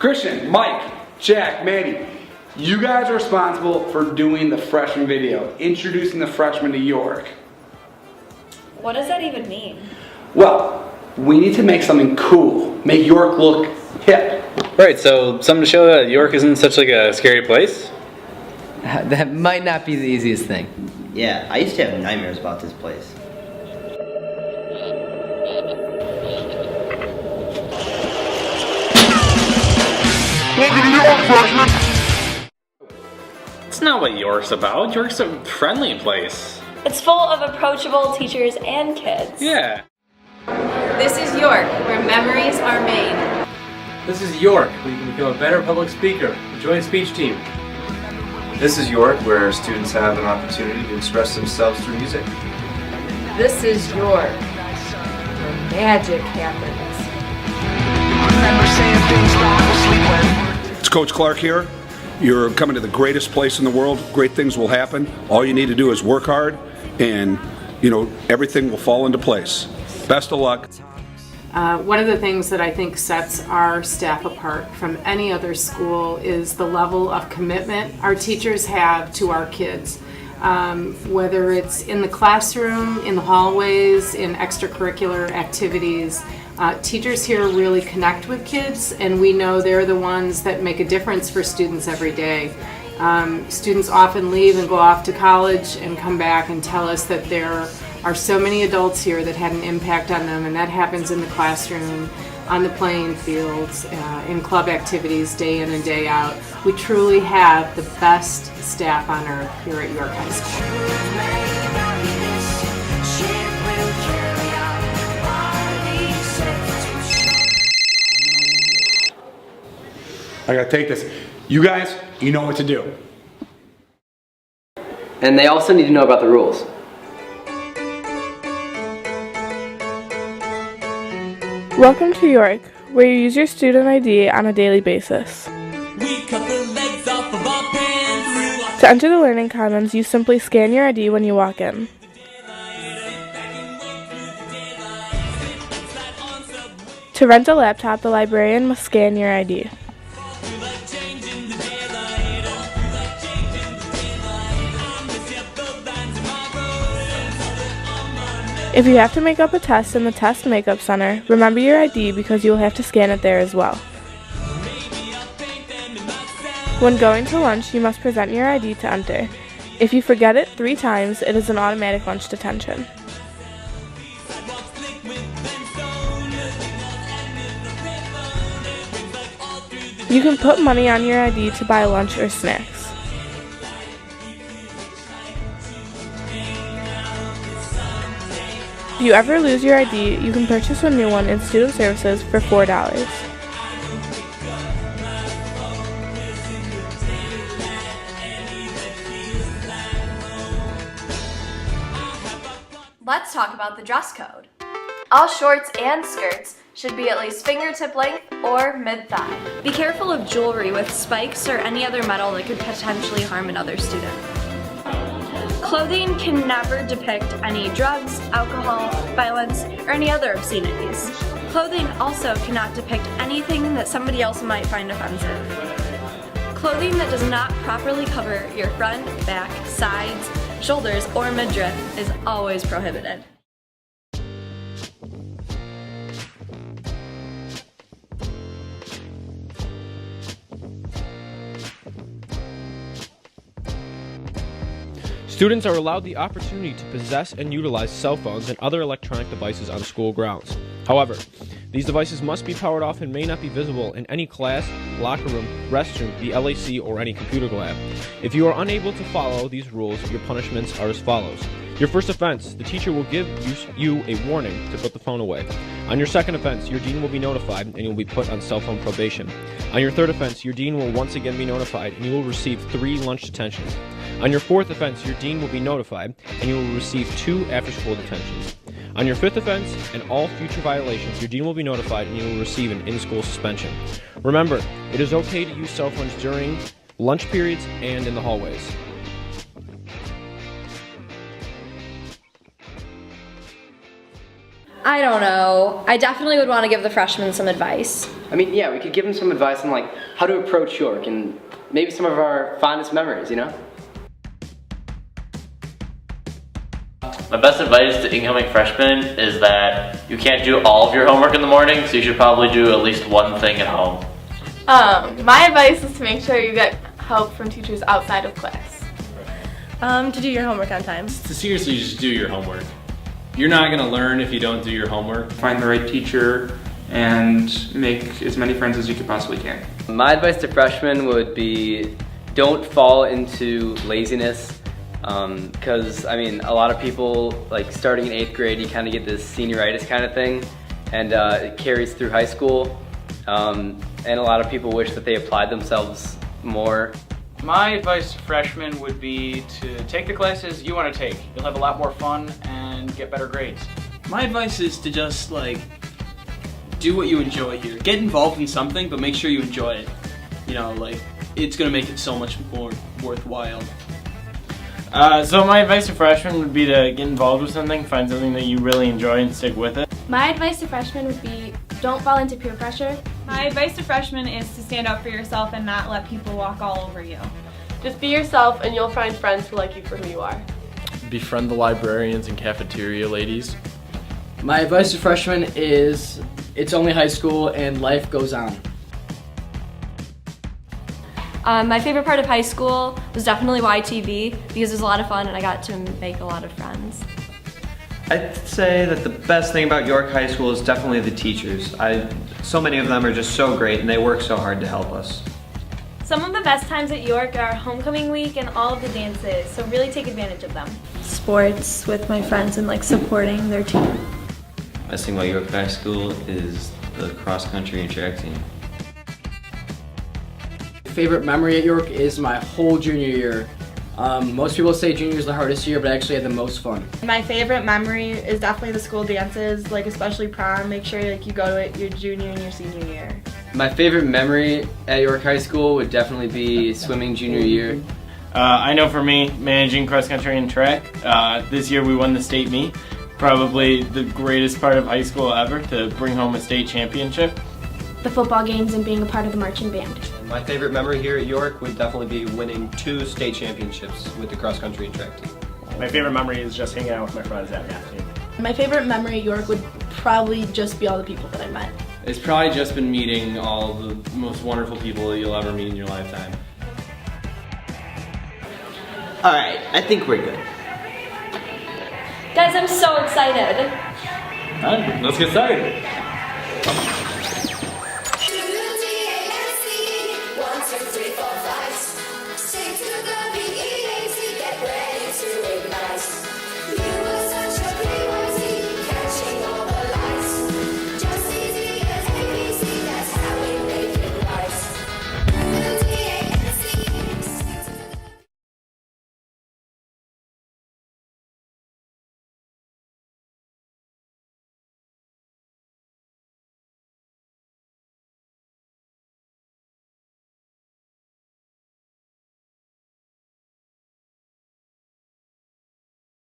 Christian, Mike, Jack, Maddie, you guys are responsible for doing the freshman video, introducing the freshmen to York. What does that even mean? Well, we need to make something cool, make York look hip. Right, so something to show that York isn't such like a scary place? That might not be the easiest thing. Yeah, I used to have nightmares about this place. It's not what York's about. York's a friendly place. It's full of approachable teachers and kids. Yeah. This is York, where memories are made. This is York, where you can become a better public speaker. Join speech team. This is York, where students have an opportunity to express themselves through music. This is York, where magic happens. It's Coach Clark here. You're coming to the greatest place in the world. Great things will happen. All you need to do is work hard and, everything will fall into place. Best of luck. One of the things that I think sets our staff apart from any other school is the level of commitment our teachers have to our kids. Whether it's in the classroom, in the hallways, in extracurricular activities, teachers here really connect with kids, and we know they're the ones that make a difference for students every day. Students often leave and go off to college and come back and tell us that there are so many adults here that had an impact on them, and that happens in the classroom, on the playing fields, in club activities day in and day out. We truly have the best staff on earth here at York High School. I gotta take this. You guys, you know what to do. And they also need to know about the rules. Welcome to York, where you use your student ID on a daily basis. To enter the Learning Commons, you simply scan your ID when you walk in. To rent a laptop, the librarian must scan your ID. If you have to make up a test in the Test Makeup Center, remember your ID because you will have to scan it there as well. When going to lunch, you must present your ID to enter. If you forget it 3 times, it is an automatic lunch detention. You can put money on your ID to buy lunch or snacks. If you ever lose your ID, you can purchase a new one in Student Services for $4. Let's talk about the dress code. All shorts and skirts should be at least fingertip length or mid-thigh. Be careful of jewelry with spikes or any other metal that could potentially harm another student. Clothing can never depict any drugs, alcohol, violence, or any other obscenities. Clothing also cannot depict anything that somebody else might find offensive. Clothing that does not properly cover your front, back, sides, shoulders, or midriff is always prohibited. Students are allowed the opportunity to possess and utilize cell phones and other electronic devices on school grounds. However, these devices must be powered off and may not be visible in any class, locker room, restroom, the LAC, or any computer lab. If you are unable to follow these rules, your punishments are as follows. Your first offense, the teacher will give you a warning to put the phone away. On your second offense, your dean will be notified and you will be put on cell phone probation. On your third offense, your dean will once again be notified and you will receive 3 lunch detentions. On your fourth offense, your dean will be notified and you will receive 2 after-school detentions. On your fifth offense and all future violations, your dean will be notified and you will receive an in-school suspension. Remember, it is okay to use cell phones during lunch periods and in the hallways. I don't know. I definitely would want to give the freshmen some advice. I mean, yeah, we could give them some advice on like how to approach York and maybe some of our fondest memories, you know? My best advice to incoming freshmen is that you can't do all of your homework in the morning, so you should probably do at least one thing at home. My advice is to make sure you get help from teachers outside of class. To do your homework on time. To seriously just do your homework. You're not going to learn if you don't do your homework. Find the right teacher and make as many friends as you could possibly can. My advice to freshmen would be don't fall into laziness. Because I mean, a lot of people, like starting in 8th grade, you kind of get this senioritis kind of thing, and it carries through high school. And a lot of people wish that they applied themselves more. My advice to freshmen would be to take the classes you want to take. You'll have a lot more fun and get better grades. My advice is to just like do what you enjoy here. Get involved in something, but make sure you enjoy it. You know, like it's gonna make it so much more worthwhile. So my advice to freshmen would be to get involved with something, find something that you really enjoy and stick with it. My advice to freshmen would be don't fall into peer pressure. My advice to freshmen is to stand up for yourself and not let people walk all over you. Just be yourself and you'll find friends who like you for who you are. Befriend the librarians and cafeteria ladies. My advice to freshmen is it's only high school and life goes on. My favorite part of high school was definitely YTV because it was a lot of fun and I got to make a lot of friends. I'd say that the best thing about York High School is definitely the teachers. So many of them are just so great and they work so hard to help us. Some of the best times at York are homecoming week and all of the dances, so really take advantage of them. Sports with my friends and like supporting their team. Best thing about York High School is the cross-country and track team. Favorite memory at York is my whole junior year. Most people say junior is the hardest year, but I actually had the most fun. My favorite memory is definitely the school dances, like especially prom. Make sure like you go to it your junior and your senior year. My favorite memory at York High School would definitely be swimming junior year. I know for me, managing cross country and track, this year we won the state meet. Probably the greatest part of high school ever, to bring home a state championship. The football games and being a part of the marching band. My favorite memory here at York would definitely be winning 2 state championships with the cross-country and track team. My favorite memory is just hanging out with my friends at math team. My favorite memory at York would probably just be all the people that I met. It's probably just been meeting all the most wonderful people that you'll ever meet in your lifetime. Alright, I think we're good. Guys, I'm so excited. Let's get started.